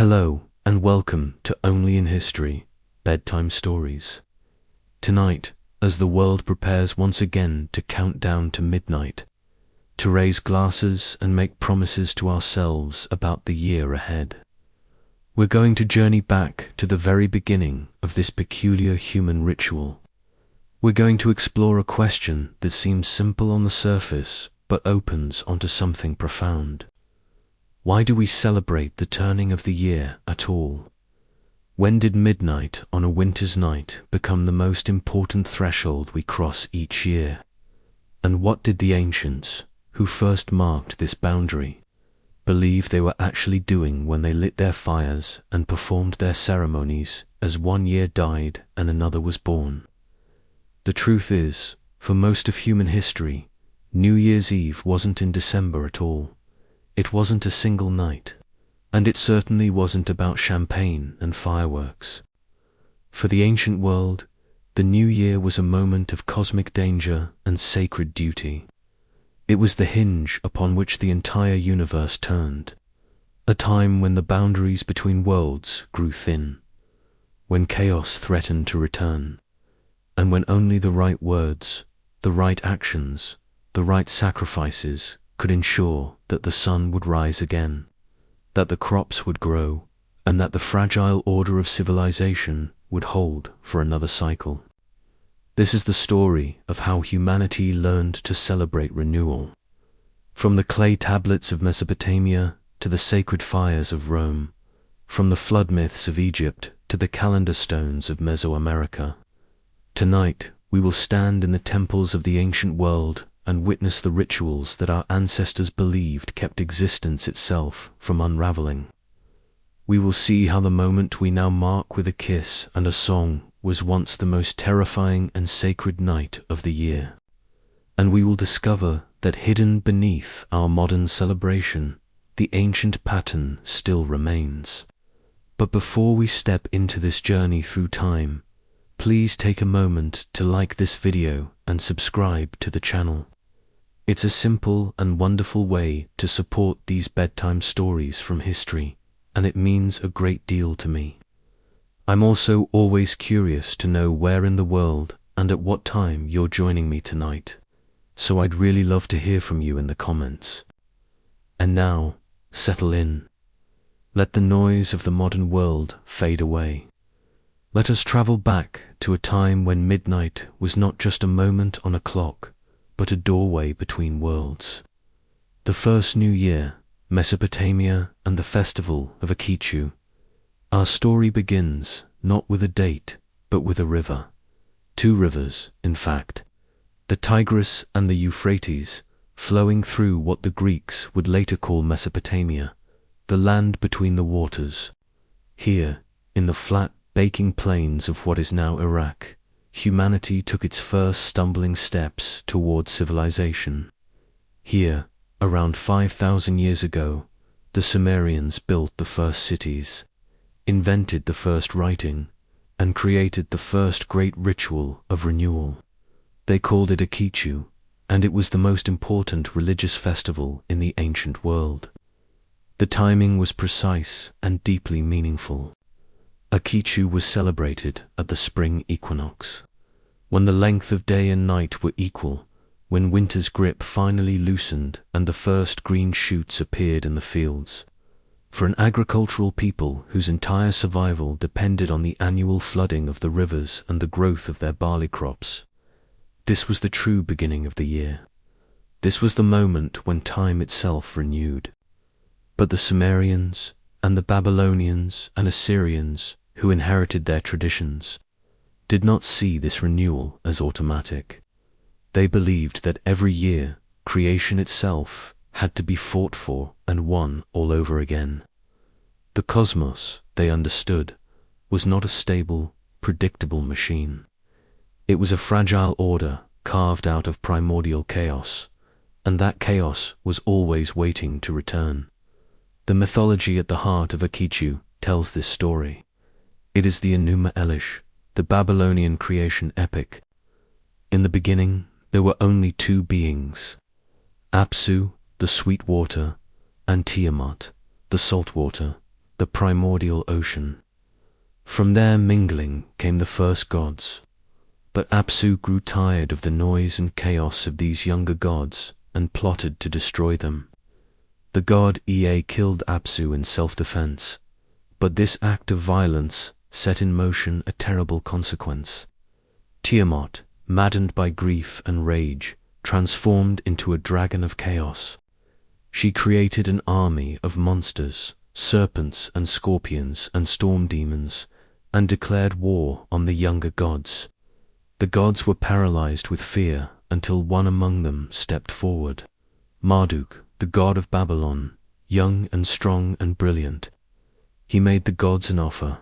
Hello and welcome to Only in History Bedtime Stories. Tonight, as the world prepares once again to count down to midnight, to raise glasses and make promises to ourselves about the year ahead, we're going to journey back to the very beginning of this peculiar human ritual. We're going to explore a question that seems simple on the surface but opens onto something profound. Why do we celebrate the turning of the year at all? When did midnight on a winter's night become the most important threshold we cross each year? And what did the ancients, who first marked this boundary, believe they were actually doing when they lit their fires and performed their ceremonies as one year died and another was born? The truth is, for most of human history, New Year's Eve wasn't in December at all. It wasn't a single night, and it certainly wasn't about champagne and fireworks. For the ancient world, the New Year was a moment of cosmic danger and sacred duty. It was the hinge upon which the entire universe turned, a time when the boundaries between worlds grew thin, when chaos threatened to return, and when only the right words, the right actions, the right sacrifices could ensure that the sun would rise again, that the crops would grow, and that the fragile order of civilization would hold for another cycle. This is the story of how humanity learned to celebrate renewal. From the clay tablets of Mesopotamia to the sacred fires of Rome, from the flood myths of Egypt to the calendar stones of Mesoamerica, tonight we will stand in the temples of the ancient world and witness the rituals that our ancestors believed kept existence itself from unraveling. We will see how the moment we now mark with a kiss and a song was once the most terrifying and sacred night of the year. And we will discover that hidden beneath our modern celebration, the ancient pattern still remains. But before we step into this journey through time, please take a moment to like this video and subscribe to the channel. It's a simple and wonderful way to support these bedtime stories from history, and it means a great deal to me. I'm also always curious to know where in the world and at what time you're joining me tonight, so I'd really love to hear from you in the comments. And now, settle in. Let the noise of the modern world fade away. Let us travel back to a time when midnight was not just a moment on a clock, but a doorway between worlds. The first new year, Mesopotamia, and the festival of Akitu. Our story begins not with a date, but with a river. Two rivers, in fact, the Tigris and the Euphrates, flowing through what the Greeks would later call Mesopotamia, the land between the waters. Here, in the flat, baking plains of what is now Iraq, humanity took its first stumbling steps towards civilization. Here, around 5,000 years ago, the Sumerians built the first cities, invented the first writing, and created the first great ritual of renewal. They called it Akitu, and it was the most important religious festival in the ancient world. The timing was precise and deeply meaningful. Akitu was celebrated at the spring equinox, when the length of day and night were equal, when winter's grip finally loosened and the first green shoots appeared in the fields. For an agricultural people whose entire survival depended on the annual flooding of the rivers and the growth of their barley crops, this was the true beginning of the year. This was the moment when time itself renewed. But the Sumerians and the Babylonians and Assyrians, who inherited their traditions, did not see this renewal as automatic. They believed that every year, creation itself had to be fought for and won all over again. The cosmos, they understood, was not a stable, predictable machine. It was a fragile order carved out of primordial chaos, and that chaos was always waiting to return. The mythology at the heart of Akitu tells this story. It is the Enuma Elish, the Babylonian creation epic. In the beginning, there were only two beings, Apsu, the sweet water, and Tiamat, the salt water, the primordial ocean. From their mingling came the first gods. But Apsu grew tired of the noise and chaos of these younger gods and plotted to destroy them. The god Ea killed Apsu in self-defense, but this act of violence set in motion a terrible consequence. Tiamat, maddened by grief and rage, transformed into a dragon of chaos. She created an army of monsters, serpents and scorpions and storm demons, and declared war on the younger gods. The gods were paralyzed with fear until one among them stepped forward. Marduk, the god of Babylon, young and strong and brilliant. He made the gods an offer.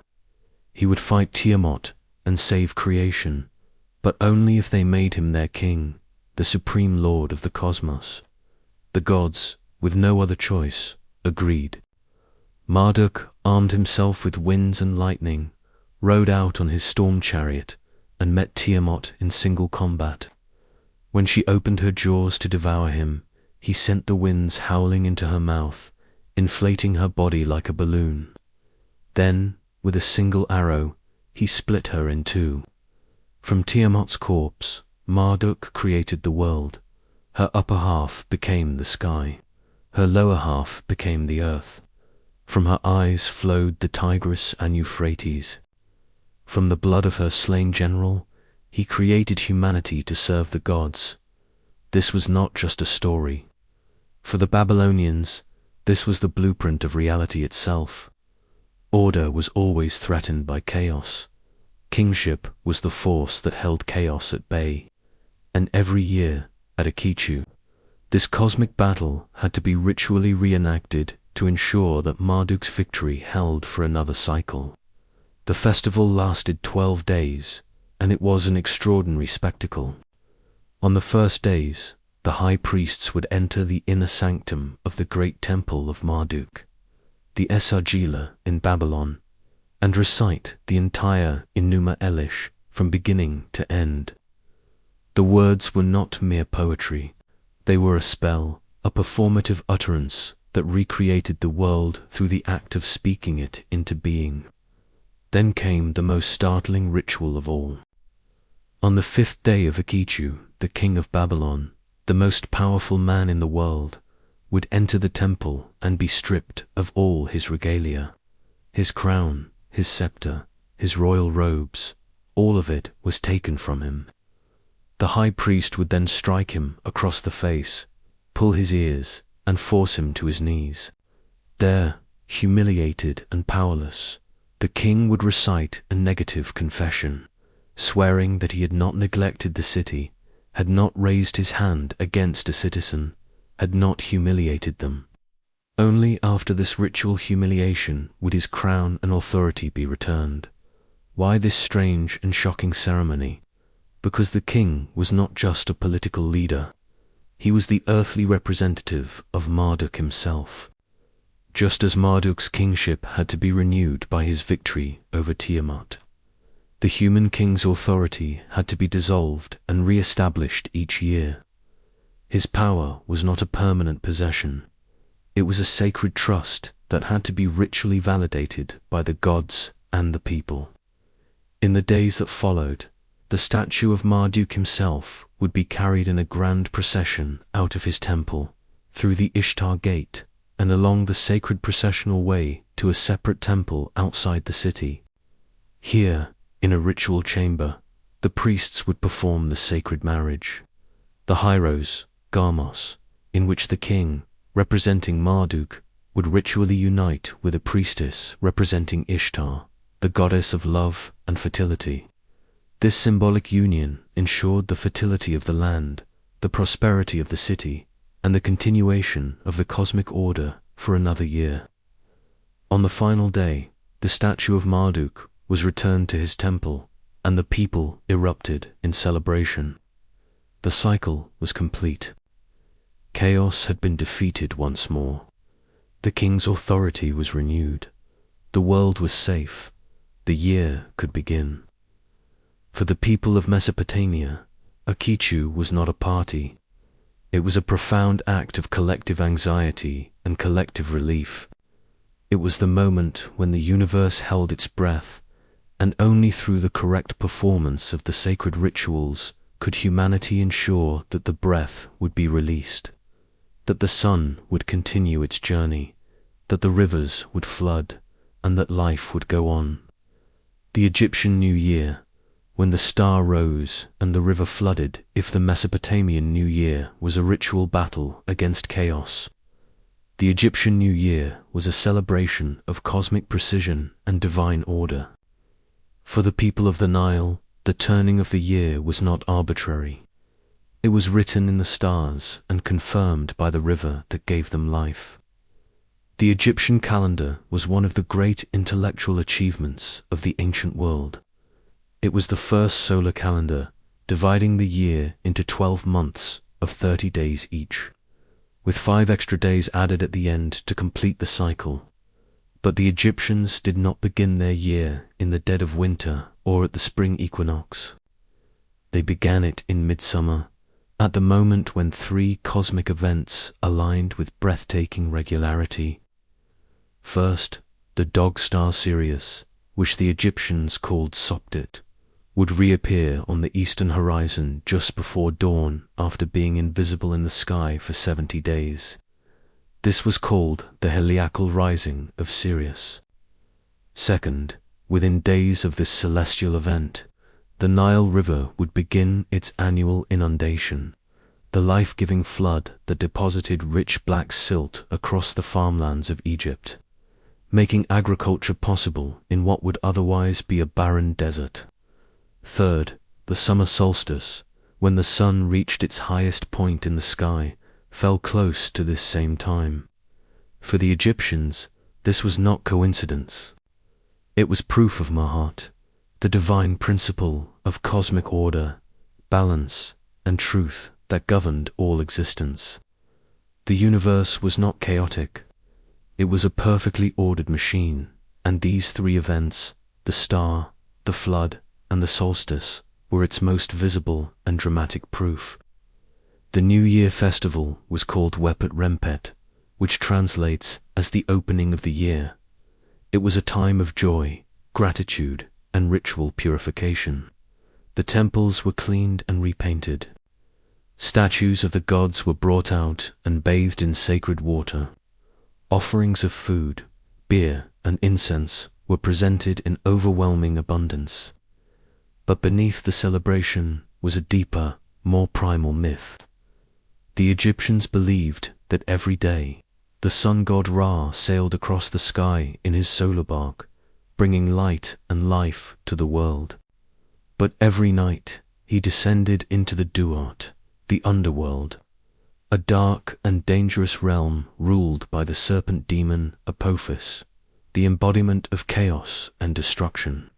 He would fight Tiamat and save creation, but only if they made him their king, the supreme lord of the cosmos. The gods, with no other choice, agreed. Marduk armed himself with winds and lightning, rode out on his storm chariot, and met Tiamat in single combat. When she opened her jaws to devour him, he sent the winds howling into her mouth, inflating her body like a balloon. Then, with a single arrow, he split her in two. From Tiamat's corpse, Marduk created the world. Her upper half became the sky. Her lower half became the earth. From her eyes flowed the Tigris and Euphrates. From the blood of her slain general, he created humanity to serve the gods. This was not just a story. For the Babylonians, this was the blueprint of reality itself. Order was always threatened by chaos. Kingship was the force that held chaos at bay. And every year, at Akitu, this cosmic battle had to be ritually reenacted to ensure that Marduk's victory held for another cycle. The festival lasted 12 days, and it was an extraordinary spectacle. On the first days, the high priests would enter the inner sanctum of the great temple of Marduk, the Esagila in Babylon, and recite the entire Enuma Elish from beginning to end. The words were not mere poetry. They were a spell, a performative utterance that recreated the world through the act of speaking it into being. Then came the most startling ritual of all. On the 5th day of Akitu, the king of Babylon, the most powerful man in the world, would enter the temple and be stripped of all his regalia. His crown, his scepter, his royal robes, all of it was taken from him. The high priest would then strike him across the face, pull his ears, and force him to his knees. There, humiliated and powerless, the king would recite a negative confession, swearing that he had not neglected the city, had not raised his hand against a citizen, had not humiliated them. Only after this ritual humiliation would his crown and authority be returned. Why this strange and shocking ceremony? Because the king was not just a political leader. He was the earthly representative of Marduk himself. Just as Marduk's kingship had to be renewed by his victory over Tiamat, the human king's authority had to be dissolved and re-established each year. His power was not a permanent possession. It was a sacred trust that had to be ritually validated by the gods and the people. In the days that followed, the statue of Marduk himself would be carried in a grand procession out of his temple, through the Ishtar Gate, and along the sacred processional way to a separate temple outside the city. Here, in a ritual chamber, the priests would perform the sacred marriage, the Hieros, Gamos, in which the king, representing Marduk, would ritually unite with a priestess representing Ishtar, the goddess of love and fertility. This symbolic union ensured the fertility of the land, the prosperity of the city, and the continuation of the cosmic order for another year. On the final day, the statue of Marduk was returned to his temple, and the people erupted in celebration. The cycle was complete. Chaos had been defeated once more. The king's authority was renewed. The world was safe. The year could begin. For the people of Mesopotamia, Akitu was not a party. It was a profound act of collective anxiety and collective relief. It was the moment when the universe held its breath, and only through the correct performance of the sacred rituals could humanity ensure that the breath would be released, that the sun would continue its journey, that the rivers would flood, and that life would go on. The Egyptian New Year, when the star rose and the river flooded, if the Mesopotamian New Year was a ritual battle against chaos. The Egyptian New Year was a celebration of cosmic precision and divine order. For the people of the Nile, the turning of the year was not arbitrary. It was written in the stars and confirmed by the river that gave them life. The Egyptian calendar was one of the great intellectual achievements of the ancient world. It was the first solar calendar, dividing the year into 12 months of 30 days each, with 5 extra days added at the end to complete the cycle. But the Egyptians did not begin their year in the dead of winter or at the spring equinox. They began it in midsummer, at the moment when 3 cosmic events aligned with breathtaking regularity. First, the dog star Sirius, which the Egyptians called Sopdet, would reappear on the eastern horizon just before dawn after being invisible in the sky for 70 days. This was called the heliacal rising of Sirius. Second, within days of this celestial event, the Nile River would begin its annual inundation, the life-giving flood that deposited rich black silt across the farmlands of Egypt, making agriculture possible in what would otherwise be a barren desert. Third, the summer solstice, when the sun reached its highest point in the sky, fell close to this same time. For the Egyptians, this was not coincidence. It was proof of Mahat, the divine principle of cosmic order, balance, and truth that governed all existence. The universe was not chaotic. It was a perfectly ordered machine, and these 3 events, the star, the flood, and the solstice, were its most visible and dramatic proof. The New Year festival was called Wepet Rempet, which translates as the opening of the year. It was a time of joy, gratitude, and ritual purification. The temples were cleaned and repainted. Statues of the gods were brought out and bathed in sacred water. Offerings of food, beer, and incense were presented in overwhelming abundance. But beneath the celebration was a deeper, more primal myth. The Egyptians believed that every day the sun god Ra sailed across the sky in his solar bark, bringing light and life to the world. But every night he descended into the Duat, the underworld, a dark and dangerous realm ruled by the serpent demon Apophis, the embodiment of chaos and destruction.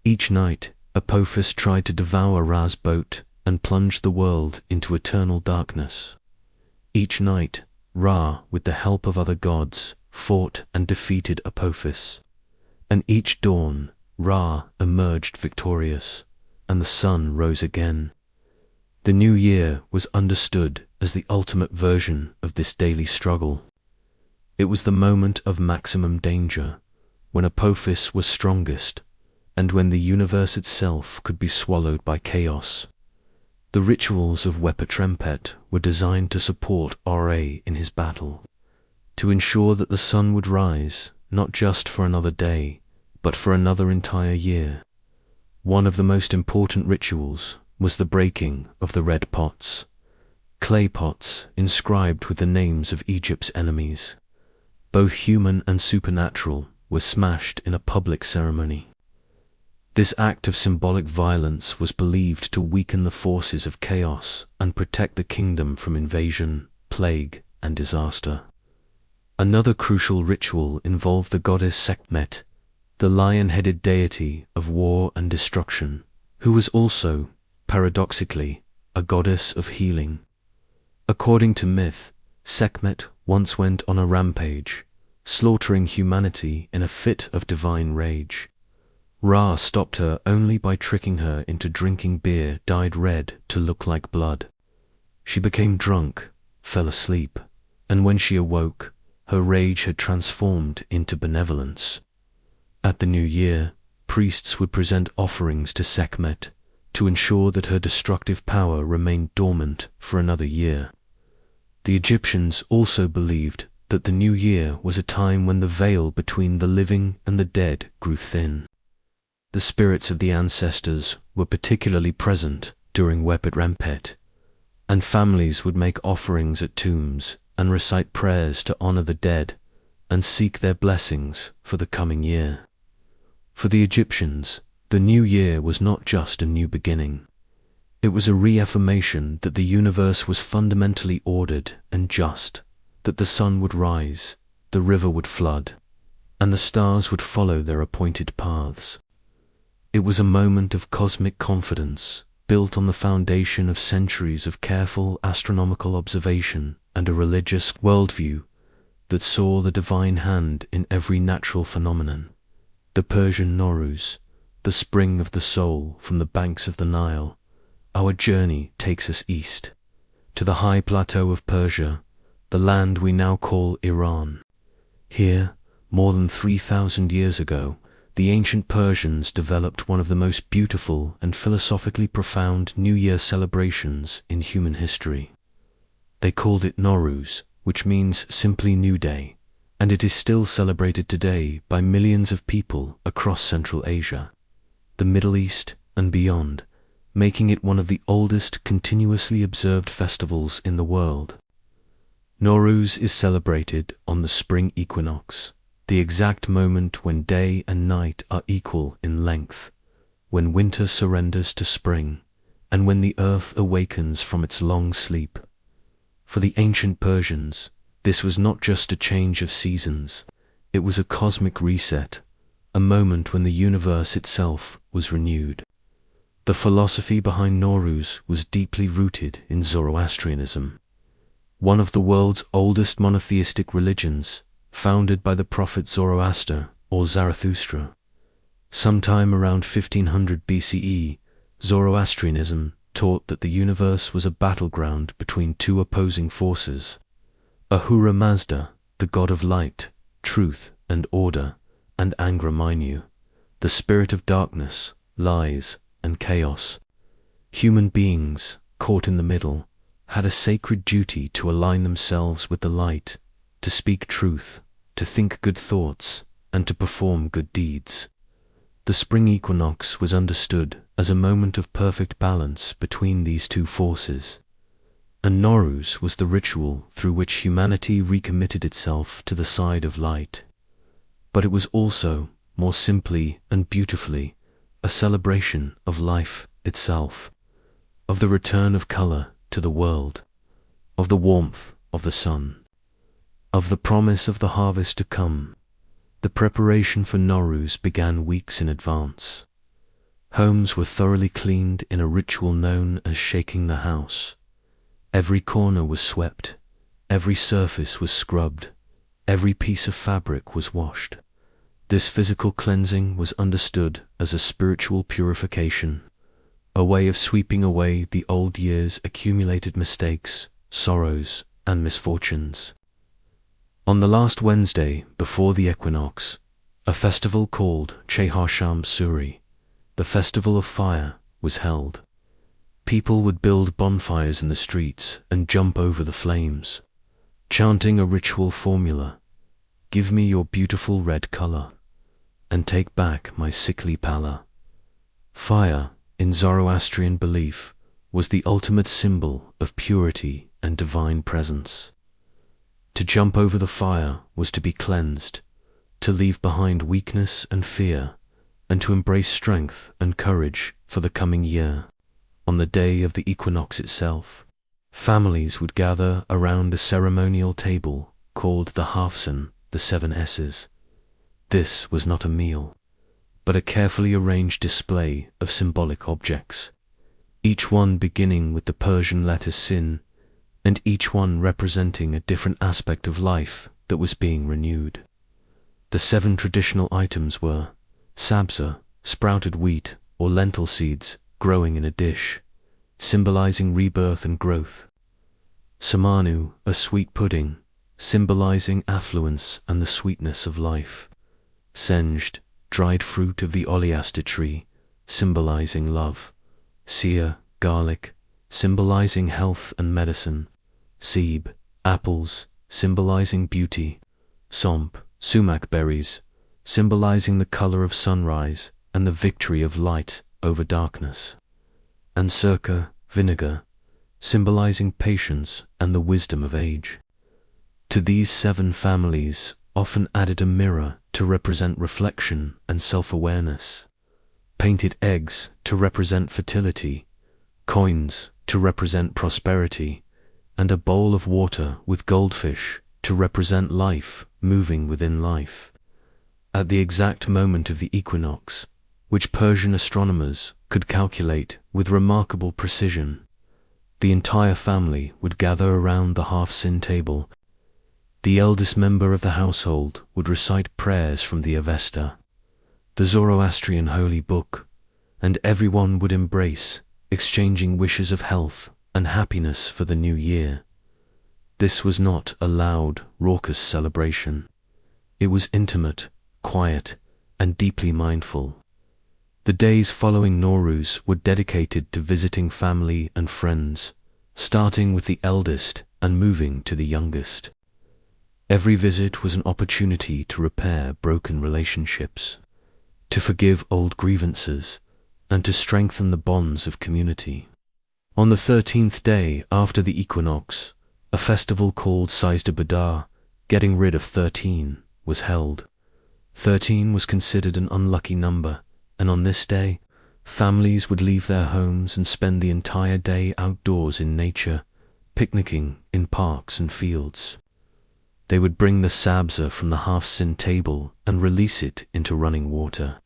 Each night Apophis tried to devour Ra's boat and plunge the world into eternal darkness. Each night, Ra, with the help of other gods, fought and defeated Apophis. And each dawn, Ra emerged victorious, and the sun rose again. The new year was understood as the ultimate version of this daily struggle. It was the moment of maximum danger, when Apophis was strongest, and when the universe itself could be swallowed by chaos. The rituals of Wepet Rempet were designed to support Ra in his battle, to ensure that the sun would rise, not just for another day, but for another entire year. One of the most important rituals was the breaking of the red pots, clay pots inscribed with the names of Egypt's enemies. Both human and supernatural were smashed in a public ceremony. This act of symbolic violence was believed to weaken the forces of chaos and protect the kingdom from invasion, plague, and disaster. Another crucial ritual involved the goddess Sekhmet, the lion-headed deity of war and destruction, who was also, paradoxically, a goddess of healing. According to myth, Sekhmet once went on a rampage, slaughtering humanity in a fit of divine rage. Ra stopped her only by tricking her into drinking beer dyed red to look like blood. She became drunk, fell asleep, and when she awoke, her rage had transformed into benevolence. At the new year, priests would present offerings to Sekhmet to ensure that her destructive power remained dormant for another year. The Egyptians also believed that the new year was a time when the veil between the living and the dead grew thin. The spirits of the ancestors were particularly present during Wepet Rempet, and families would make offerings at tombs and recite prayers to honor the dead and seek their blessings for the coming year. For the Egyptians, the new year was not just a new beginning. It was a reaffirmation that the universe was fundamentally ordered and just, that the sun would rise, the river would flood, and the stars would follow their appointed paths. It was a moment of cosmic confidence, built on the foundation of centuries of careful astronomical observation and a religious worldview that saw the divine hand in every natural phenomenon. The Persian Nowruz, the spring of the soul from the banks of the Nile, our journey takes us east, to the high plateau of Persia, the land we now call Iran. Here, more than 3,000 years ago, the ancient Persians developed one of the most beautiful and philosophically profound New Year celebrations in human history. They called it Nowruz, which means simply New Day, and it is still celebrated today by millions of people across Central Asia, the Middle East, and beyond, making it one of the oldest continuously observed festivals in the world. Nowruz is celebrated on the spring equinox, the exact moment when day and night are equal in length, when winter surrenders to spring, and when the earth awakens from its long sleep. For the ancient Persians, this was not just a change of seasons, it was a cosmic reset, a moment when the universe itself was renewed. The philosophy behind Nowruz was deeply rooted in Zoroastrianism, one of the world's oldest monotheistic religions, founded by the prophet Zoroaster or Zarathustra. Sometime around 1500 BCE, Zoroastrianism taught that the universe was a battleground between two opposing forces: Ahura Mazda, the god of light, truth, and order, and Angra Mainyu, the spirit of darkness, lies, and chaos. Human beings, caught in the middle, had a sacred duty to align themselves with the light, to speak truth, to think good thoughts, and to perform good deeds. The spring equinox was understood as a moment of perfect balance between these two forces, and Nowruz was the ritual through which humanity recommitted itself to the side of light. But it was also, more simply and beautifully, a celebration of life itself, of the return of color to the world, of the warmth of the sun, of the promise of the harvest to come. The preparation for Nowruz began weeks in advance. Homes were thoroughly cleaned in a ritual known as shaking the house. Every corner was swept, every surface was scrubbed, every piece of fabric was washed. This physical cleansing was understood as a spiritual purification, a way of sweeping away the old year's accumulated mistakes, sorrows, and misfortunes. On the last Wednesday before the equinox, a festival called Chehar-Sham Suri, the Festival of Fire, was held. People would build bonfires in the streets and jump over the flames, chanting a ritual formula: "Give me your beautiful red color, and take back my sickly pallor." Fire, in Zoroastrian belief, was the ultimate symbol of purity and divine presence. To jump over the fire was to be cleansed, to leave behind weakness and fear, and to embrace strength and courage for the coming year. On the day of the equinox itself, families would gather around a ceremonial table called the Hafsan, the 7 S's. This was not a meal, but a carefully arranged display of symbolic objects, each one beginning with the Persian letter Sin, and each one representing a different aspect of life that was being renewed. The 7 traditional items were sabza, sprouted wheat or lentil seeds growing in a dish, symbolizing rebirth and growth; samanu, a sweet pudding, symbolizing affluence and the sweetness of life. Senged, dried fruit of the oleaster tree, symbolizing love. Seer, garlic, symbolizing health and medicine. Sebe, apples, symbolizing beauty. Somp, sumac berries, symbolizing the color of sunrise and the victory of light over darkness. And Sirka, vinegar, symbolizing patience and the wisdom of age. To these 7 families often added a mirror to represent reflection and self-awareness, painted eggs to represent fertility, coins to represent prosperity, and a bowl of water with goldfish to represent life moving within life. At the exact moment of the equinox, which Persian astronomers could calculate with remarkable precision, the entire family would gather around the half-sin table. The eldest member of the household would recite prayers from the Avesta, the Zoroastrian holy book, and everyone would embrace, exchanging wishes of health and happiness for the new year. This was not a loud, raucous celebration. It was intimate, quiet, and deeply mindful. The days following Nowruz were dedicated to visiting family and friends, starting with the eldest and moving to the youngest. Every visit was an opportunity to repair broken relationships, to forgive old grievances, and to strengthen the bonds of community. On the 13th day after the equinox, a festival called Sizda Badar, getting rid of 13, was held. 13 was considered an unlucky number, and on this day, families would leave their homes and spend the entire day outdoors in nature, picnicking in parks and fields. They would bring the sabza from the half-sin table and release it into running water,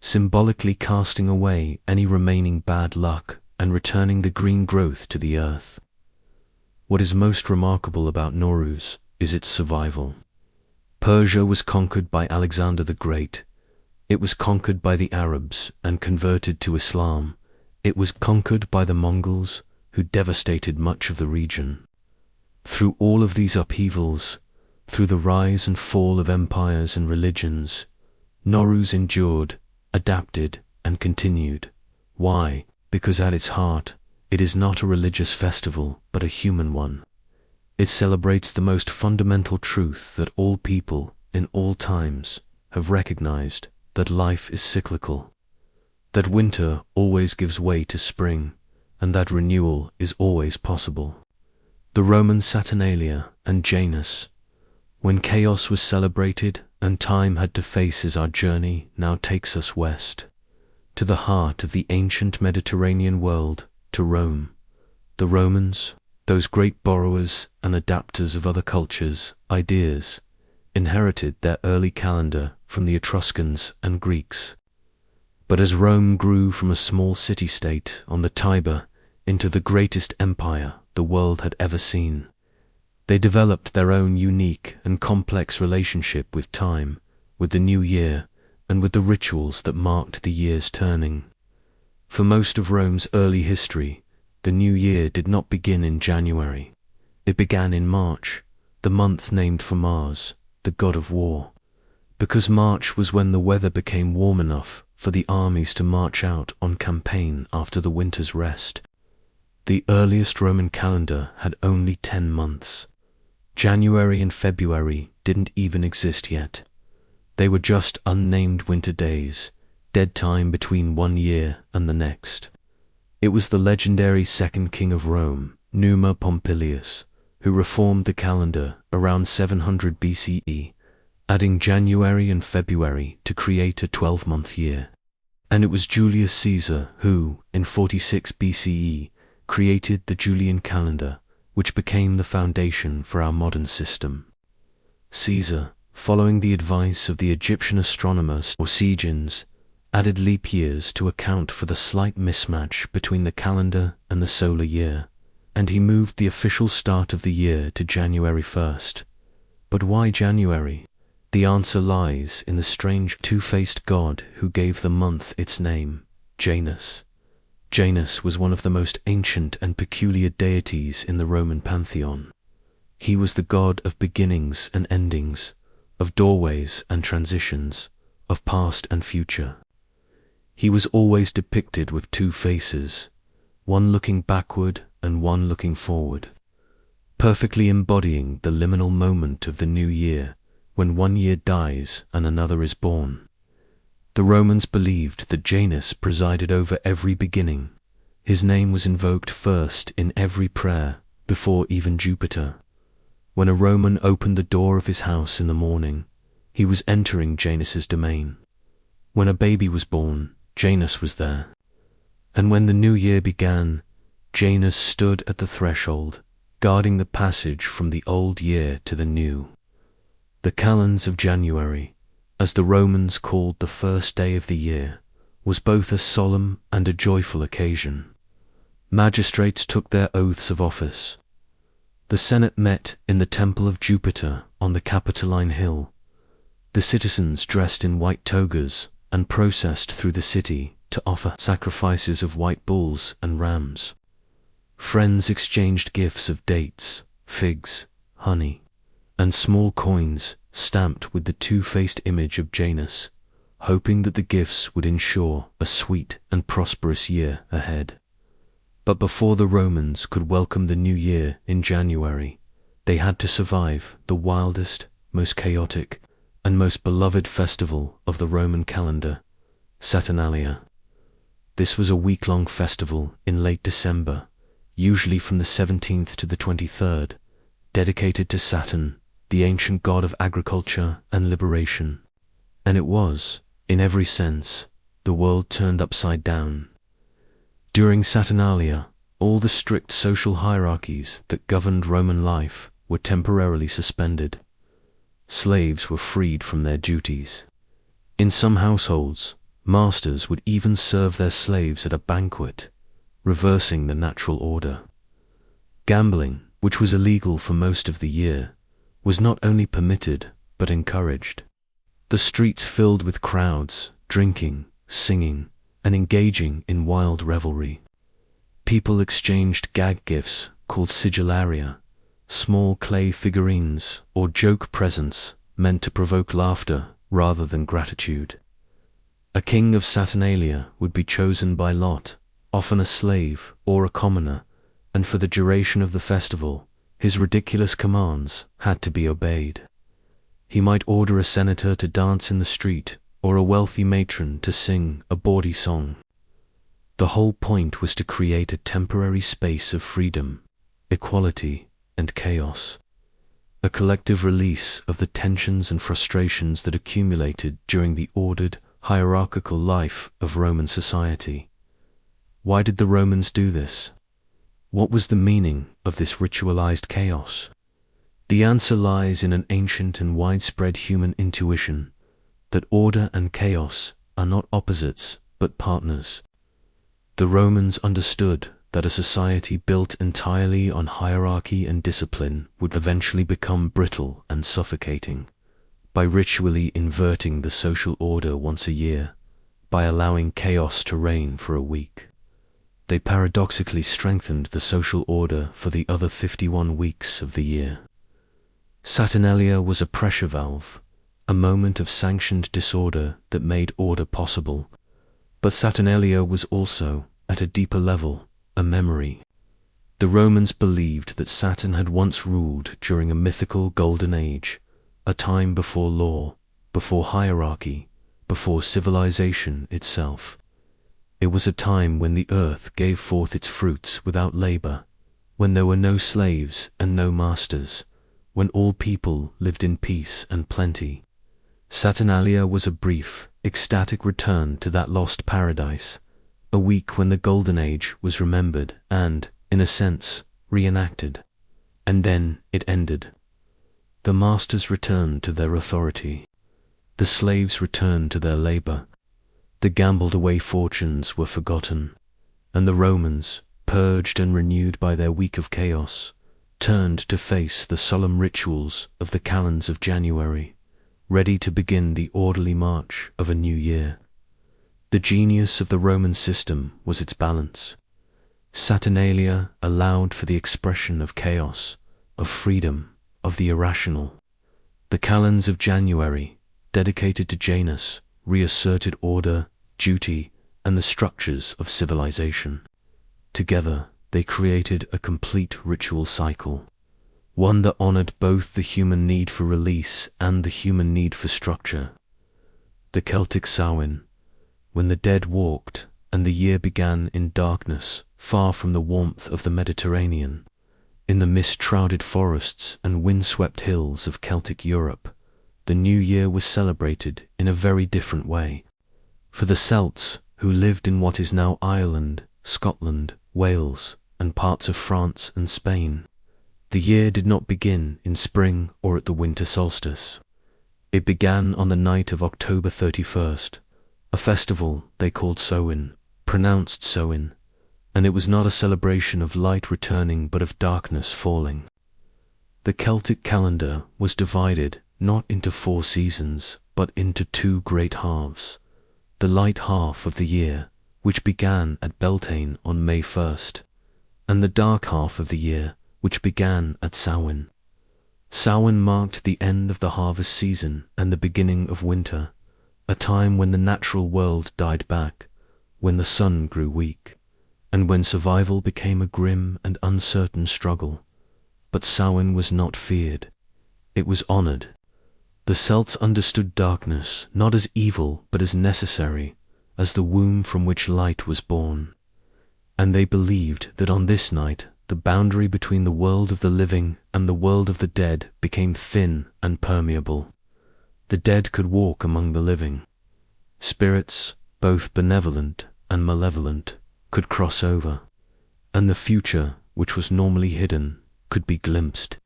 symbolically casting away any remaining bad luck and returning the green growth to the earth. What is most remarkable about Nowruz is its survival. Persia was conquered by Alexander the Great. It was conquered by the Arabs and converted to Islam. It was conquered by the Mongols, who devastated much of the region. Through all of these upheavals, through the rise and fall of empires and religions, Nowruz endured, adapted, and continued. Why? Because at its heart, it is not a religious festival, but a human one. It celebrates the most fundamental truth that all people, in all times, have recognized, that life is cyclical, that winter always gives way to spring, and that renewal is always possible. The Roman Saturnalia and Janus, when chaos was celebrated and time had to face as our journey now takes us west, to the heart of the ancient Mediterranean world, to Rome. The Romans, those great borrowers and adapters of other cultures' ideas, inherited their early calendar from the Etruscans and Greeks. But as Rome grew from a small city-state on the Tiber into the greatest empire the world had ever seen, they developed their own unique and complex relationship with time, with the new year, and with the rituals that marked the year's turning. For most of Rome's early history, the new year did not begin in January. It began in March, the month named for Mars, the god of war, because March was when the weather became warm enough for the armies to march out on campaign after the winter's rest. The earliest Roman calendar had only 10 months. January and February didn't even exist yet. They were just unnamed winter days, dead time between one year and the next. It was the legendary second king of Rome, Numa Pompilius, who reformed the calendar around 700 BCE, adding January and February to create a 12-month year. And it was Julius Caesar who, in 46 BCE, created the Julian calendar, which became the foundation for our modern system. Caesar, following the advice of the Egyptian astronomer Orsigens, added leap years to account for the slight mismatch between the calendar and the solar year, and he moved the official start of the year to January 1st. But why January? The answer lies in the strange two-faced god who gave the month its name, Janus. Janus was one of the most ancient and peculiar deities in the Roman pantheon. He was the god of beginnings and endings, of doorways and transitions, of past and future. He was always depicted with two faces, one looking backward and one looking forward, perfectly embodying the liminal moment of the new year, when one year dies and another is born. The Romans believed that Janus presided over every beginning. His name was invoked first in every prayer, before even Jupiter. When a Roman opened the door of his house in the morning, he was entering Janus's domain. When a baby was born, Janus was there. And when the new year began, Janus stood at the threshold, guarding the passage from the old year to the new. The calends of January, as the Romans called the first day of the year, was both a solemn and a joyful occasion. Magistrates took their oaths of office. The Senate met in the Temple of Jupiter on the Capitoline Hill. The citizens dressed in white togas and processed through the city to offer sacrifices of white bulls and rams. Friends exchanged gifts of dates, figs, honey, and small coins stamped with the two-faced image of Janus, hoping that the gifts would ensure a sweet and prosperous year ahead. But before the Romans could welcome the new year in January, they had to survive the wildest, most chaotic, and most beloved festival of the Roman calendar, Saturnalia. This was a week-long festival in late December, usually from the 17th to the 23rd, dedicated to Saturn, the ancient god of agriculture and liberation. And it was, in every sense, the world turned upside down. During Saturnalia, all the strict social hierarchies that governed Roman life were temporarily suspended. Slaves were freed from their duties. In some households, masters would even serve their slaves at a banquet, reversing the natural order. Gambling, which was illegal for most of the year, was not only permitted but encouraged. The streets filled with crowds, drinking, singing, and engaging in wild revelry. People exchanged gag gifts called sigillaria, small clay figurines or joke presents meant to provoke laughter rather than gratitude. A king of Saturnalia would be chosen by lot, often a slave or a commoner, and for the duration of the festival, his ridiculous commands had to be obeyed. He might order a senator to dance in the street or a wealthy matron to sing a bawdy song. The whole point was to create a temporary space of freedom, equality, and chaos, a collective release of the tensions and frustrations that accumulated during the ordered, hierarchical life of Roman society. Why did the Romans do this? What was the meaning of this ritualized chaos? The answer lies in an ancient and widespread human intuition that order and chaos are not opposites but partners. The Romans understood that a society built entirely on hierarchy and discipline would eventually become brittle and suffocating. By ritually inverting the social order once a year, by allowing chaos to reign for a week, they paradoxically strengthened the social order for the other 51 weeks of the year. Saturnalia was a pressure valve, a moment of sanctioned disorder that made order possible. But Saturnalia was also, at a deeper level, a memory. The Romans believed that Saturn had once ruled during a mythical golden age, a time before law, before hierarchy, before civilization itself. It was a time when the earth gave forth its fruits without labor, when there were no slaves and no masters, when all people lived in peace and plenty. Saturnalia was a brief, ecstatic return to that lost paradise, a week when the Golden Age was remembered and, in a sense, reenacted. And then it ended. The masters returned to their authority. The slaves returned to their labor. The gambled-away fortunes were forgotten, and the Romans, purged and renewed by their week of chaos, turned to face the solemn rituals of the calends of January, ready to begin the orderly march of a new year. The genius of the Roman system was its balance. Saturnalia allowed for the expression of chaos, of freedom, of the irrational. The calends of January, dedicated to Janus, reasserted order, duty, and the structures of civilization. Together, they created a complete ritual cycle, one that honored both the human need for release and the human need for structure. The Celtic Samhain, when the dead walked and the year began in darkness, far from the warmth of the Mediterranean, in the mist-shrouded forests and wind-swept hills of Celtic Europe, the new year was celebrated in a very different way. For the Celts, who lived in what is now Ireland, Scotland, Wales, and parts of France and Spain, the year did not begin in spring or at the winter solstice. It began on the night of October 31st, a festival they called Samhain, pronounced Samhain, and it was not a celebration of light returning but of darkness falling. The Celtic calendar was divided not into 4 seasons but into 2 great halves. The light half of the year, which began at Beltane on May 1st, and the dark half of the year, which began at Samhain. Samhain marked the end of the harvest season and the beginning of winter, a time when the natural world died back, when the sun grew weak, and when survival became a grim and uncertain struggle. But Samhain was not feared. It was honored. The Celts understood darkness not as evil but as necessary, as the womb from which light was born. And they believed that on this night the boundary between the world of the living and the world of the dead became thin and permeable. The dead could walk among the living. Spirits, both benevolent and malevolent, could cross over, and the future, which was normally hidden, could be glimpsed.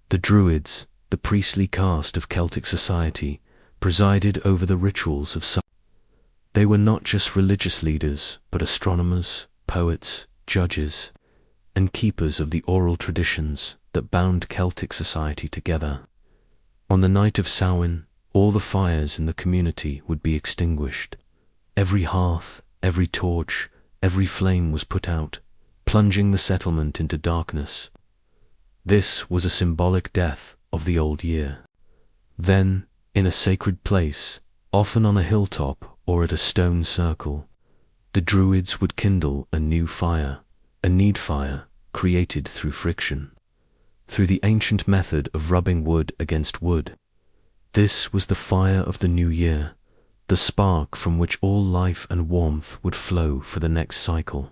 The Druids, the priestly caste of Celtic society, presided over the rituals of Samhain. They were not just religious leaders, but astronomers, poets, judges, and keepers of the oral traditions that bound Celtic society together. On the night of Samhain, all the fires in the community would be extinguished. Every hearth, every torch, every flame was put out, plunging the settlement into darkness. This was a symbolic death of the old year. Then, in a sacred place, often on a hilltop or at a stone circle, the Druids would kindle a new fire, a need fire created through friction, through the ancient method of rubbing wood against wood. This was the fire of the new year, the spark from which all life and warmth would flow for the next cycle.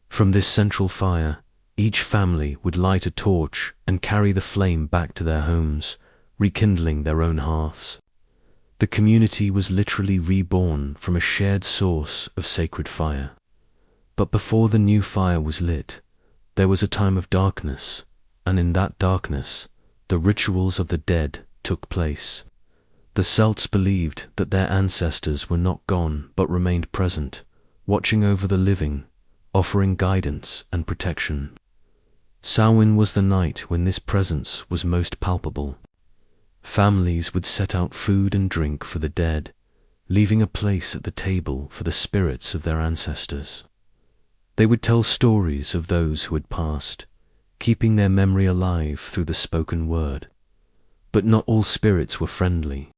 From this central fire, each family would light a torch and carry the flame back to their homes, rekindling their own hearths. The community was literally reborn from a shared source of sacred fire. But before the new fire was lit, there was a time of darkness, and in that darkness, the rituals of the dead took place. The Celts believed that their ancestors were not gone but remained present, watching over the living, offering guidance and protection. Samhain was the night when this presence was most palpable. Families would set out food and drink for the dead, leaving a place at the table for the spirits of their ancestors. They would tell stories of those who had passed, keeping their memory alive through the spoken word. But not all spirits were friendly.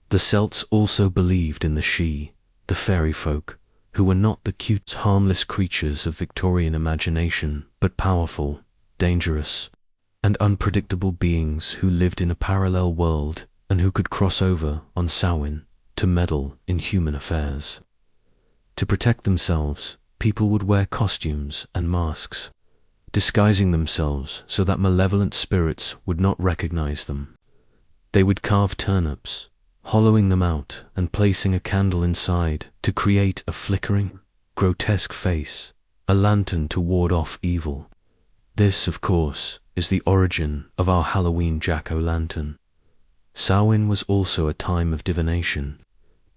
The Celts also believed in the Sidhe, the fairy folk, who were not the cute, harmless creatures of Victorian imagination, but powerful, dangerous, and unpredictable beings who lived in a parallel world and who could cross over on Samhain to meddle in human affairs. To protect themselves, people would wear costumes and masks, disguising themselves so that malevolent spirits would not recognize them. They would carve turnips, hollowing them out and placing a candle inside to create a flickering, grotesque face, a lantern to ward off evil. This, of course, is the origin of our Halloween jack-o'-lantern. Samhain was also a time of divination.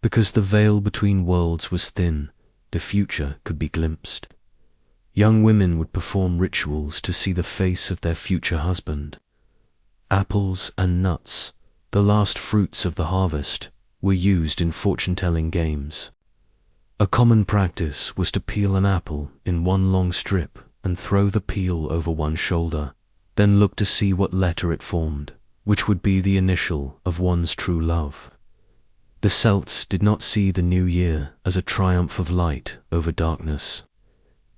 Because the veil between worlds was thin, the future could be glimpsed. Young women would perform rituals to see the face of their future husband. Apples and nuts, the last fruits of the harvest, were used in fortune-telling games. A common practice was to peel an apple in one long strip and throw the peel over one shoulder, then look to see what letter it formed, which would be the initial of one's true love. The Celts did not see the new year as a triumph of light over darkness.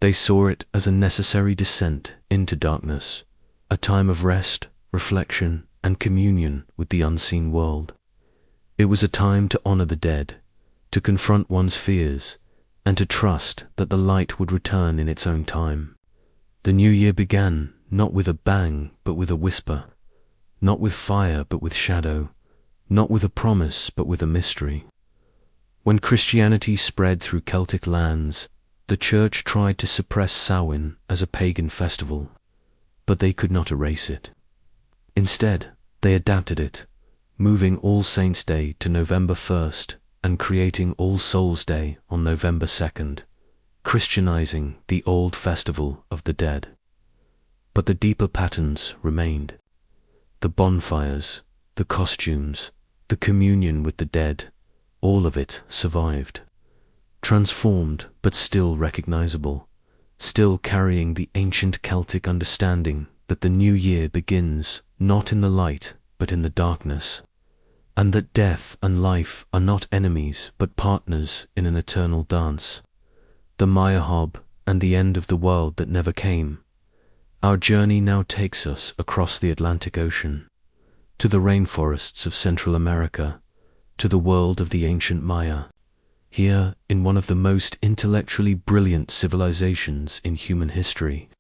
They saw it as a necessary descent into darkness, a time of rest, reflection, and communion with the unseen world. It was a time to honor the dead, to confront one's fears, and to trust that the light would return in its own time. The new year began not with a bang but with a whisper, not with fire but with shadow, not with a promise but with a mystery. When Christianity spread through Celtic lands, the Church tried to suppress Samhain as a pagan festival, but they could not erase it. Instead, they adapted it, moving All Saints' Day to November 1st and creating All Souls' Day on November 2nd, Christianizing the old festival of the dead. But the deeper patterns remained. The bonfires, the costumes, the communion with the dead, all of it survived. Transformed but still recognizable, still carrying the ancient Celtic understanding that the new year begins not in the light but in the darkness, and that death and life are not enemies but partners in an eternal dance. The Maya Hob and the end of the world that never came. Our journey now takes us across the Atlantic Ocean, to the rainforests of Central America, to the world of the ancient Maya, here in one of the most intellectually brilliant civilizations in human history.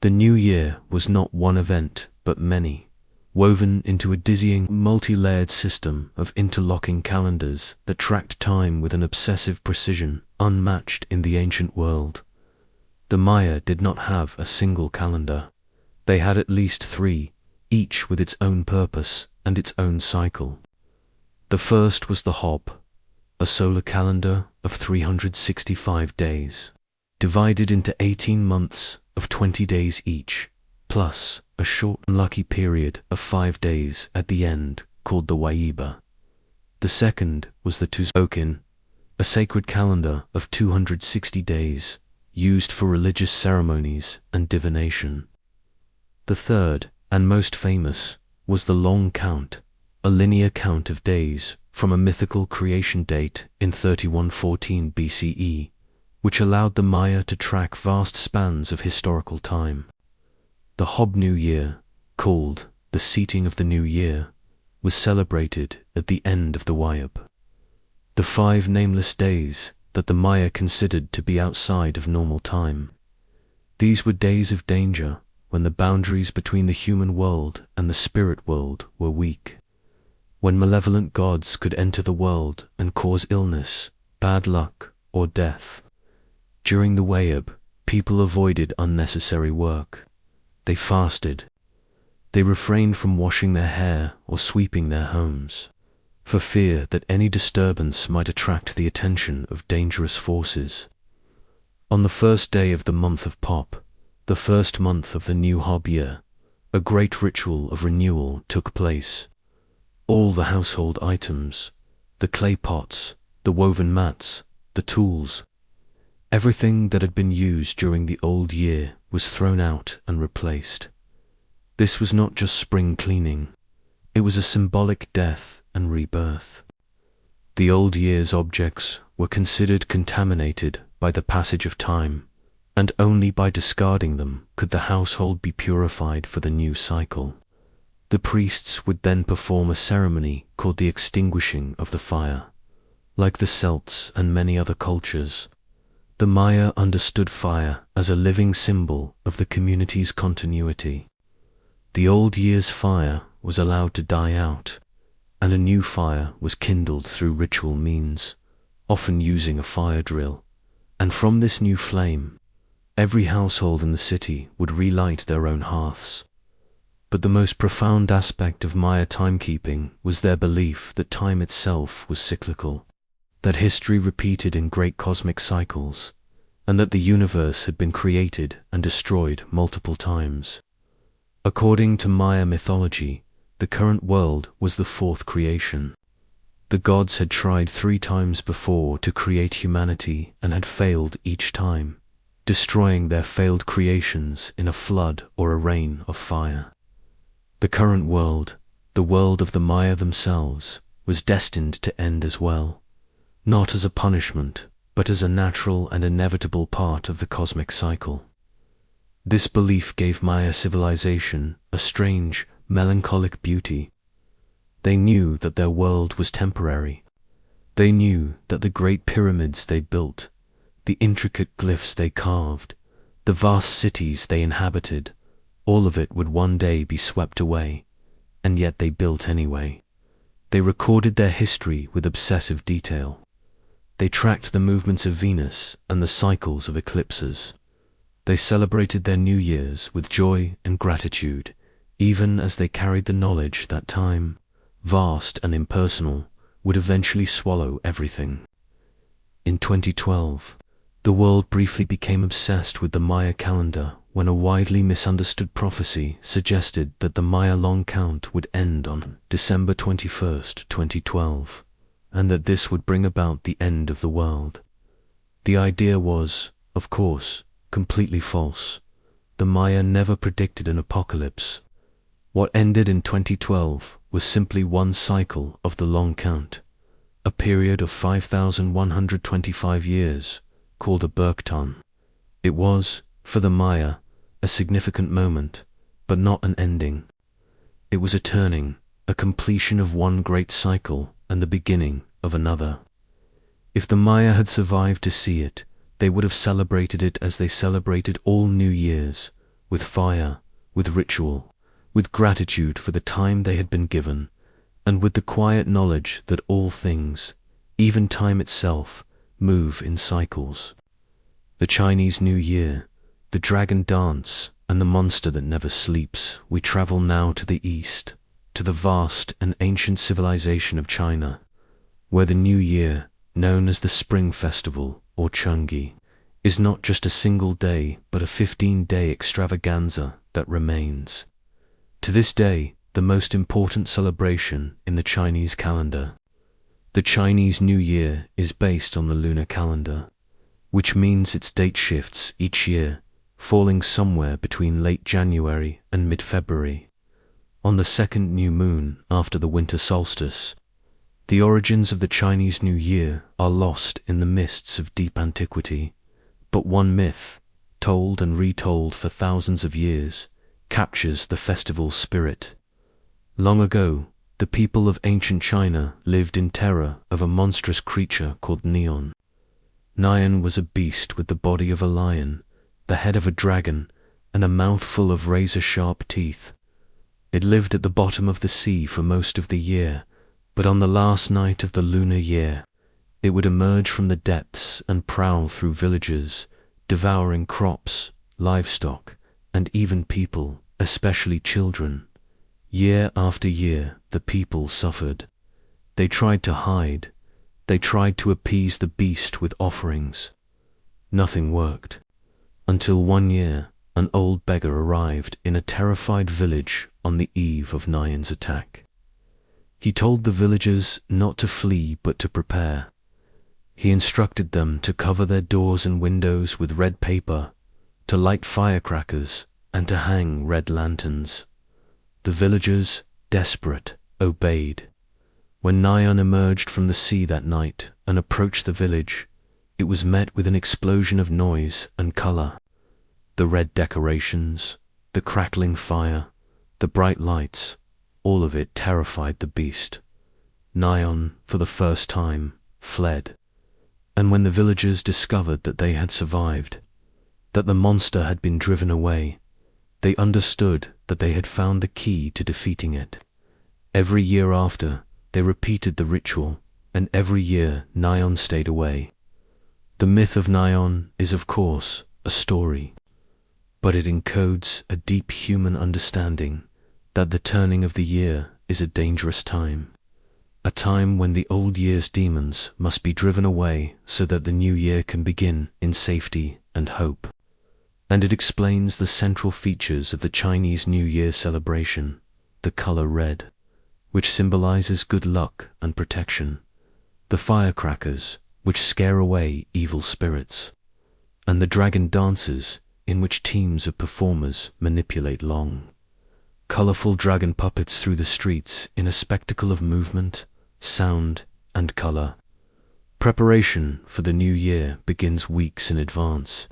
The new year was not one event, but many, woven into a dizzying, multi-layered system of interlocking calendars that tracked time with an obsessive precision unmatched in the ancient world. The Maya did not have a single calendar. They had at least three, each with its own purpose and its own cycle. The first was the Hob, a solar calendar of 365 days, divided into 18 months of 20 days each, plus a short unlucky period of 5 days at the end called the Waiba. The second was the Tzolk'in, a sacred calendar of 260 days, used for religious ceremonies and divination. The third, and most famous, was the Long Count, a linear count of days from a mythical creation date in 3114 BCE, which allowed the Maya to track vast spans of historical time. The Hob New Year, called the Seating of the New Year, was celebrated at the end of the Wayab. The 5 nameless days that the Maya considered to be outside of normal time. These were days of danger, when the boundaries between the human world and the spirit world were weak, when malevolent gods could enter the world and cause illness, bad luck, or death. During the Wayab, people avoided unnecessary work. They fasted. They refrained from washing their hair or sweeping their homes, for fear that any disturbance might attract the attention of dangerous forces. On the first day of the month of Pop, the first month of the new Hob year, a great ritual of renewal took place. All the household items, the clay pots, the woven mats, the tools, everything that had been used during the old year was thrown out and replaced. This was not just spring cleaning, it was a symbolic death and rebirth. The old year's objects were considered contaminated by the passage of time, and only by discarding them could the household be purified for the new cycle. The priests would then perform a ceremony called the extinguishing of the fire. Like the Celts and many other cultures, the Maya understood fire as a living symbol of the community's continuity. The old year's fire was allowed to die out, and a new fire was kindled through ritual means, often using a fire drill. And from this new flame, every household in the city would relight their own hearths. But the most profound aspect of Maya timekeeping was their belief that time itself was cyclical, that history repeated in great cosmic cycles, and that the universe had been created and destroyed multiple times. According to Maya mythology, the current world was the 4th creation. The gods had tried 3 times before to create humanity and had failed each time, destroying their failed creations in a flood or a rain of fire. The current world, the world of the Maya themselves, was destined to end as well, not as a punishment, but as a natural and inevitable part of the cosmic cycle. This belief gave Maya civilization a strange, melancholic beauty. They knew that their world was temporary. They knew that the great pyramids they built, the intricate glyphs they carved, the vast cities they inhabited, all of it would one day be swept away, and yet they built anyway. They recorded their history with obsessive detail. They tracked the movements of Venus and the cycles of eclipses. They celebrated their New Years with joy and gratitude, even as they carried the knowledge that time, vast and impersonal, would eventually swallow everything. In 2012, the world briefly became obsessed with the Maya calendar when a widely misunderstood prophecy suggested that the Maya long count would end on December 21st, 2012, and that this would bring about the end of the world. The idea was, of course, completely false. The Maya never predicted an apocalypse. What ended in 2012 was simply one cycle of the long count, a period of 5,125 years, called a Bergton. It was, for the Maya, a significant moment, but not an ending. It was a turning, a completion of one great cycle and the beginning of another. If the Maya had survived to see it, they would have celebrated it as they celebrated all New Years, with fire, with ritual, with gratitude for the time they had been given, and with the quiet knowledge that all things, even time itself, move in cycles. The Chinese New Year, the dragon dance, and the monster that never sleeps. We travel now to the east, to the vast and ancient civilization of China, where the New Year, known as the Spring Festival, or Chungi, is not just a single day but a 15-day extravaganza that remains. To this day, the most important celebration in the Chinese calendar. The Chinese New Year is based on the lunar calendar, which means its date shifts each year, falling somewhere between late January and mid-February, on the second new moon after the winter solstice. The origins of the Chinese New Year are lost in the mists of deep antiquity, but one myth, told and retold for thousands of years, captures the festival's spirit. Long ago, the people of ancient China lived in terror of a monstrous creature called Nian. Nian was a beast with the body of a lion, the head of a dragon, and a mouth full of razor-sharp teeth. It lived at the bottom of the sea for most of the year, but on the last night of the lunar year, it would emerge from the depths and prowl through villages, devouring crops, livestock, and even people, especially children. Year after year, the people suffered. They tried to hide. They tried to appease the beast with offerings. Nothing worked. Until one year, an old beggar arrived in a terrified village on the eve of Nian's attack. He told the villagers not to flee but to prepare. He instructed them to cover their doors and windows with red paper, to light firecrackers, and to hang red lanterns. The villagers, desperate, obeyed. When Nian emerged from the sea that night and approached the village, it was met with an explosion of noise and color. The red decorations, the crackling fire, the bright lights, all of it terrified the beast. Nian, for the first time, fled. And when the villagers discovered that they had survived, that the monster had been driven away, they understood that they had found the key to defeating it. Every year after, they repeated the ritual, and every year Nian stayed away. The myth of Nian is, of course, a story, but it encodes a deep human understanding that the turning of the year is a dangerous time, a time when the old year's demons must be driven away so that the new year can begin in safety and hope. And it explains the central features of the Chinese New Year celebration, the color red, which symbolizes good luck and protection, the firecrackers, which scare away evil spirits, and the dragon dances, in which teams of performers manipulate long, colorful dragon puppets through the streets in a spectacle of movement, sound, and color. Preparation for the new year begins weeks in advance.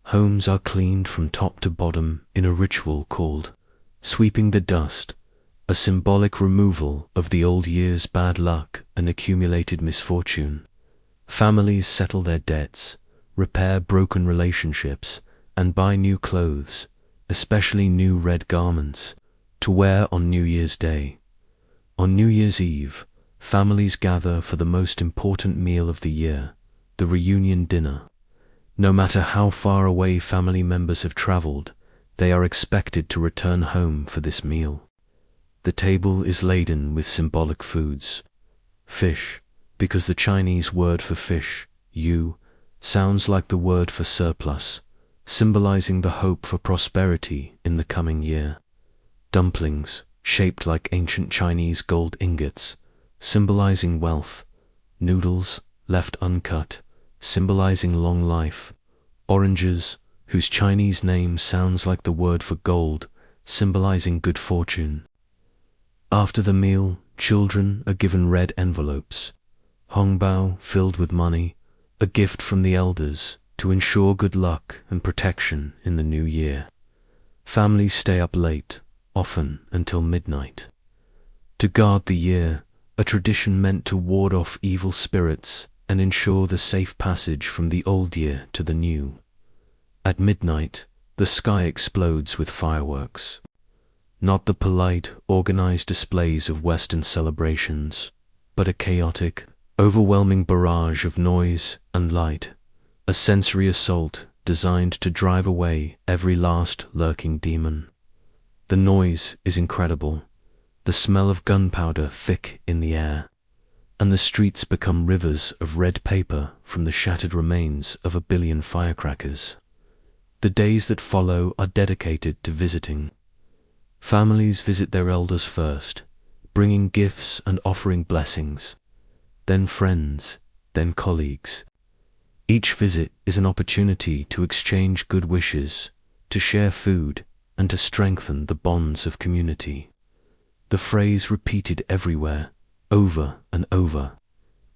Homes are cleaned from top to bottom in a ritual called sweeping the dust, a symbolic removal of the old year's bad luck and accumulated misfortune. Families settle their debts, repair broken relationships, and buy new clothes, especially new red garments, to wear on New Year's Day. On New Year's Eve, families gather for the most important meal of the year, the reunion dinner. No matter how far away family members have traveled, they are expected to return home for this meal. The table is laden with symbolic foods. Fish, because the Chinese word for fish, yu, sounds like the word for surplus, symbolizing the hope for prosperity in the coming year. Dumplings, shaped like ancient Chinese gold ingots, symbolizing wealth. Noodles, left uncut, symbolizing long life. Oranges, whose Chinese name sounds like the word for gold, symbolizing good fortune. After the meal, children are given red envelopes, hongbao filled with money, a gift from the elders to ensure good luck and protection in the new year. Families stay up late, often until midnight, to guard the year, a tradition meant to ward off evil spirits and ensure the safe passage from the old year to the new. At midnight, the sky explodes with fireworks. Not the polite, organized displays of Western celebrations, but a chaotic, overwhelming barrage of noise and light, a sensory assault designed to drive away every last lurking demon. The noise is incredible, the smell of gunpowder thick in the air, and the streets become rivers of red paper from the shattered remains of 1 billion firecrackers. The days that follow are dedicated to visiting. Families visit their elders first, bringing gifts and offering blessings, then friends, then colleagues. Each visit is an opportunity to exchange good wishes, to share food, and to strengthen the bonds of community. The phrase repeated everywhere, over and over,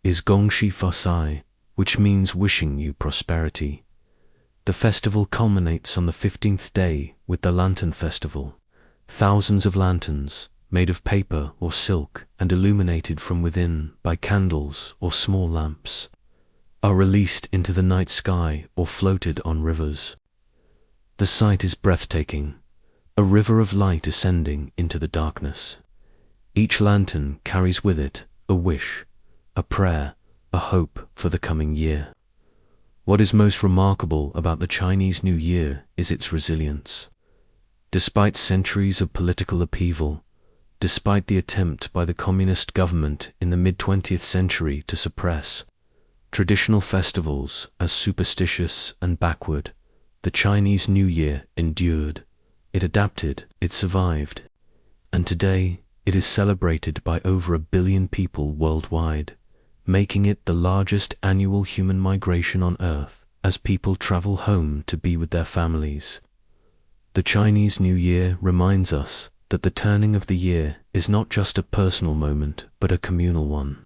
is Gongxi Fasai, which means wishing you prosperity. The festival culminates on the 15th day with the Lantern Festival. Thousands of lanterns, made of paper or silk and illuminated from within by candles or small lamps, are released into the night sky or floated on rivers. The sight is breathtaking, a river of light ascending into the darkness. Each lantern carries with it a wish, a prayer, a hope for the coming year. What is most remarkable about the Chinese New Year is its resilience. Despite centuries of political upheaval, despite the attempt by the communist government in the mid-20th century to suppress traditional festivals as superstitious and backward, the Chinese New Year endured. It adapted, it survived, and today it is celebrated by over 1 billion people worldwide, making it the largest annual human migration on Earth as people travel home to be with their families. The Chinese New Year reminds us that the turning of the year is not just a personal moment, but a communal one.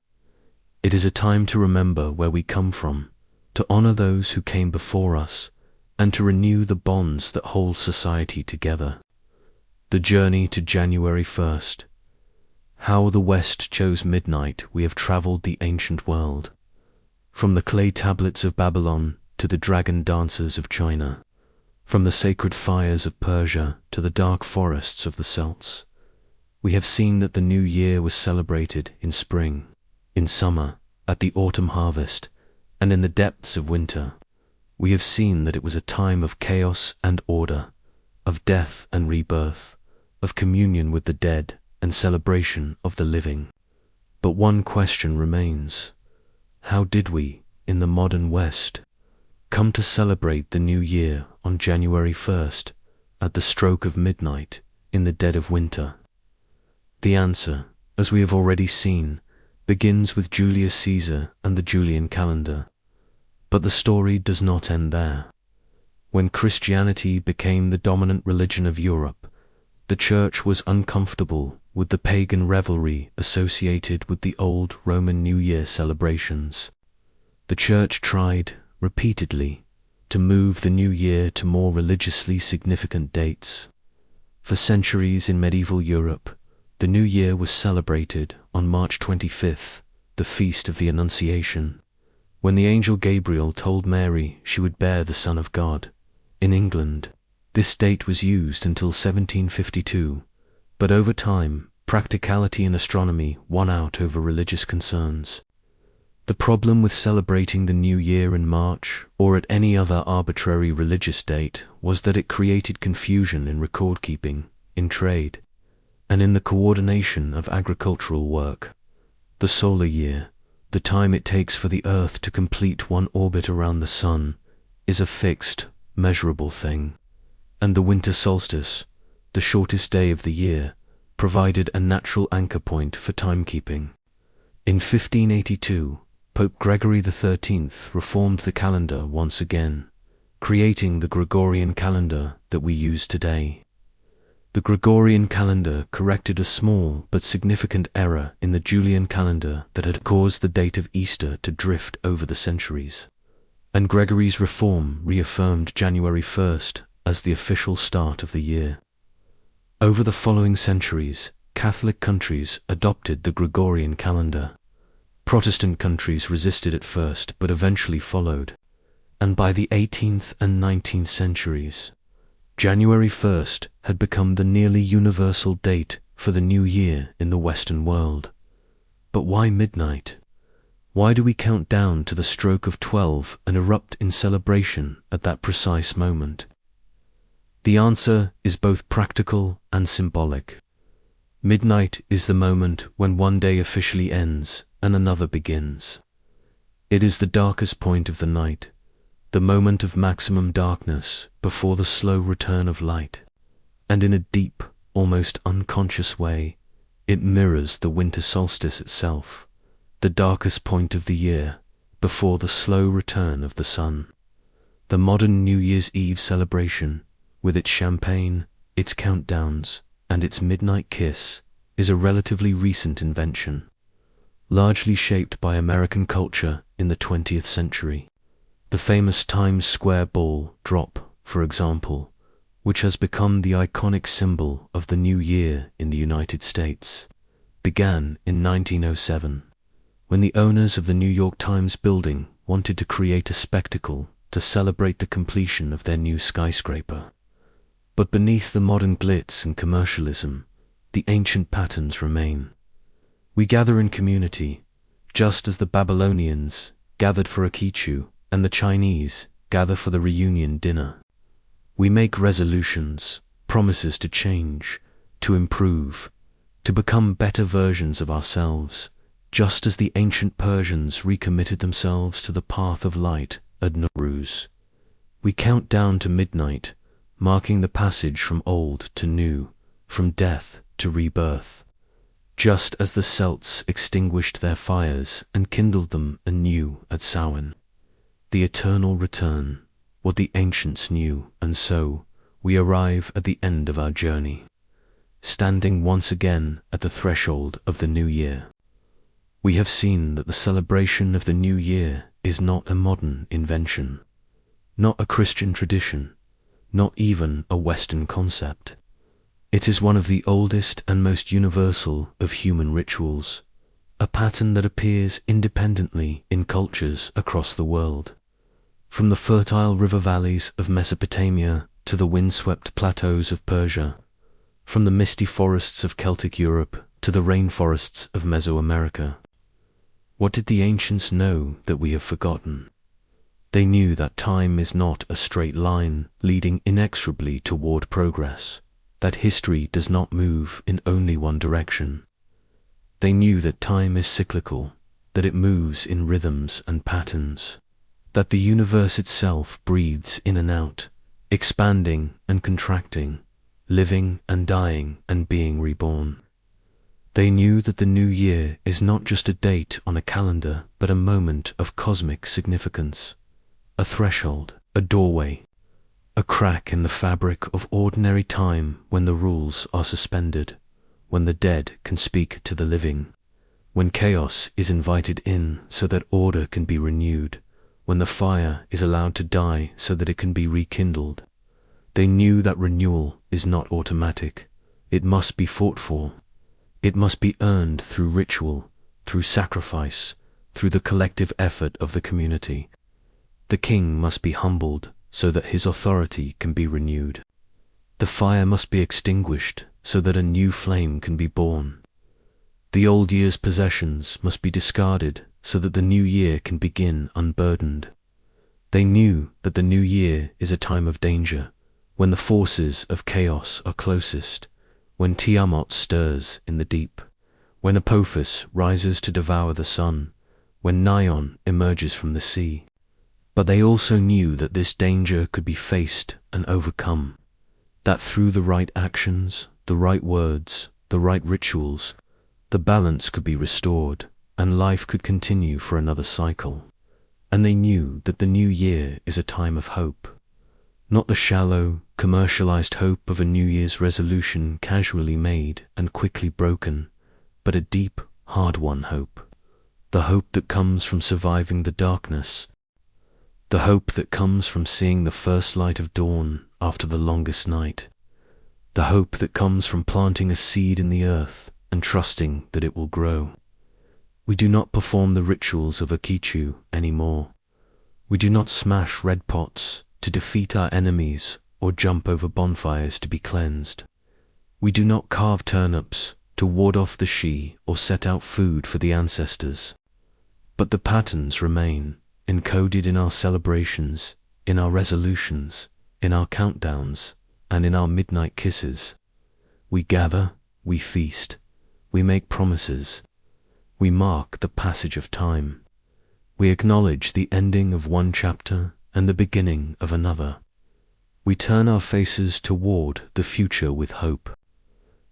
It is a time to remember where we come from, to honor those who came before us, and to renew the bonds that hold society together. The journey to January 1st. How the West chose midnight, we have traveled the ancient world, from the clay tablets of Babylon to the dragon dancers of China, from the sacred fires of Persia to the dark forests of the Celts. We have seen that the new year was celebrated in spring, in summer, at the autumn harvest, and in the depths of winter. We have seen that it was a time of chaos and order, of death and rebirth, of communion with the dead and celebration of the living. But one question remains. How did we, in the modern West, come to celebrate the new year on January 1st, at the stroke of midnight, in the dead of winter? The answer, as we have already seen, begins with Julius Caesar and the Julian calendar. But the story does not end there. When Christianity became the dominant religion of Europe, the Church was uncomfortable with the pagan revelry associated with the old Roman New Year celebrations. The Church tried, repeatedly, to move the New Year to more religiously significant dates. For centuries in medieval Europe, the New Year was celebrated on March 25th, the Feast of the Annunciation, when the angel Gabriel told Mary she would bear the Son of God. In England, this date was used until 1752, but over time, practicality in astronomy won out over religious concerns. The problem with celebrating the New Year in March or at any other arbitrary religious date was that it created confusion in record-keeping, in trade, and in the coordination of agricultural work. The solar year, the time it takes for the Earth to complete one orbit around the Sun, is a fixed, measurable thing, and the winter solstice, the shortest day of the year, provided a natural anchor point for timekeeping. In 1582, Pope Gregory XIII reformed the calendar once again, creating the Gregorian calendar that we use today. The Gregorian calendar corrected a small but significant error in the Julian calendar that had caused the date of Easter to drift over the centuries, and Gregory's reform reaffirmed January 1st as the official start of the year. Over the following centuries, Catholic countries adopted the Gregorian calendar. Protestant countries resisted at first but eventually followed, and by the 18th and 19th centuries, January 1st had become the nearly universal date for the new year in the Western world. But why midnight? Why do we count down to the stroke of 12 and erupt in celebration at that precise moment? The answer is both practical and symbolic. Midnight is the moment when one day officially ends and another begins. It is the darkest point of the night, the moment of maximum darkness before the slow return of light, and in a deep, almost unconscious way, it mirrors the winter solstice itself, the darkest point of the year before the slow return of the sun. The modern New Year's Eve celebration, with its champagne, its countdowns, and its midnight kiss, is a relatively recent invention, largely shaped by American culture in the 20th century. The famous Times Square ball drop, for example, which has become the iconic symbol of the new year in the United States, began in 1907, when the owners of the New York Times building wanted to create a spectacle to celebrate the completion of their new skyscraper. But beneath the modern glitz and commercialism, the ancient patterns remain. We gather in community, just as the Babylonians gathered for Akitu and the Chinese gather for the reunion dinner. We make resolutions, promises to change, to improve, to become better versions of ourselves, just as the ancient Persians recommitted themselves to the path of light at Nowruz. We count down to midnight, marking the passage from old to new, from death to rebirth, just as the Celts extinguished their fires and kindled them anew at Samhain. The eternal return, what the ancients knew, and so we arrive at the end of our journey, standing once again at the threshold of the new year. We have seen that the celebration of the new year is not a modern invention, not a Christian tradition, not even a Western concept. It is one of the oldest and most universal of human rituals, a pattern that appears independently in cultures across the world. From the fertile river valleys of Mesopotamia to the windswept plateaus of Persia, from the misty forests of Celtic Europe to the rainforests of Mesoamerica. What did the ancients know that we have forgotten? They knew that time is not a straight line leading inexorably toward progress, that history does not move in only one direction. They knew that time is cyclical, that it moves in rhythms and patterns, that the universe itself breathes in and out, expanding and contracting, living and dying and being reborn. They knew that the new year is not just a date on a calendar, but a moment of cosmic significance, a threshold, a doorway, a crack in the fabric of ordinary time when the rules are suspended, when the dead can speak to the living, when chaos is invited in so that order can be renewed, when the fire is allowed to die so that it can be rekindled. They knew that renewal is not automatic. It must be fought for. It must be earned through ritual, through sacrifice, through the collective effort of the community. The king must be humbled so that his authority can be renewed. The fire must be extinguished so that a new flame can be born. The old year's possessions must be discarded so that the new year can begin unburdened. They knew that the new year is a time of danger, when the forces of chaos are closest, when Tiamat stirs in the deep, when Apophis rises to devour the sun, when Nian emerges from the sea. But they also knew that this danger could be faced and overcome, that through the right actions, the right words, the right rituals, the balance could be restored, and life could continue for another cycle. And they knew that the new year is a time of hope. Not the shallow, commercialized hope of a New Year's resolution casually made and quickly broken, but a deep, hard-won hope. The hope that comes from surviving the darkness. The hope that comes from seeing the first light of dawn after the longest night. The hope that comes from planting a seed in the earth and trusting that it will grow. We do not perform the rituals of Akitu anymore. We do not smash red pots to defeat our enemies or jump over bonfires to be cleansed. We do not carve turnips to ward off the Shi or set out food for the ancestors. But the patterns remain, encoded in our celebrations, in our resolutions, in our countdowns, and in our midnight kisses. We gather, we feast, we make promises, we mark the passage of time. We acknowledge the ending of one chapter and the beginning of another. We turn our faces toward the future with hope.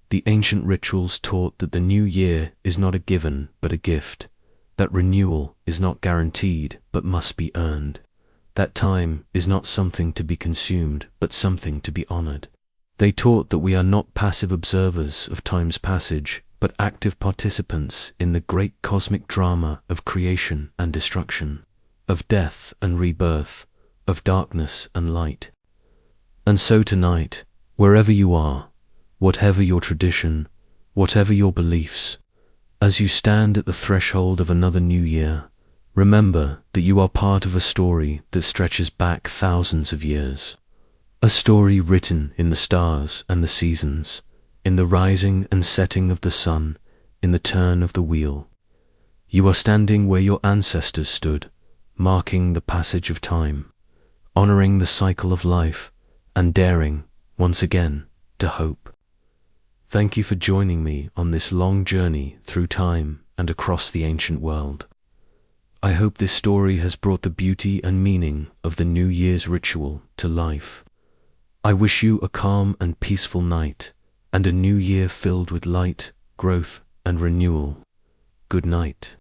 The ancient rituals taught that the new year is not a given but a gift, that renewal is not guaranteed but must be earned, that time is not something to be consumed but something to be honored. They taught that we are not passive observers of time's passage, but active participants in the great cosmic drama of creation and destruction, of death and rebirth, of darkness and light. And so tonight, wherever you are, whatever your tradition, whatever your beliefs, as you stand at the threshold of another new year, remember that you are part of a story that stretches back thousands of years. A story written in the stars and the seasons, in the rising and setting of the sun, in the turn of the wheel. You are standing where your ancestors stood, marking the passage of time, honoring the cycle of life, and daring, once again, to hope. Thank you for joining me on this long journey through time and across the ancient world. I hope this story has brought the beauty and meaning of the New Year's ritual to life. I wish you a calm and peaceful night, and a new year filled with light, growth, and renewal. Good night.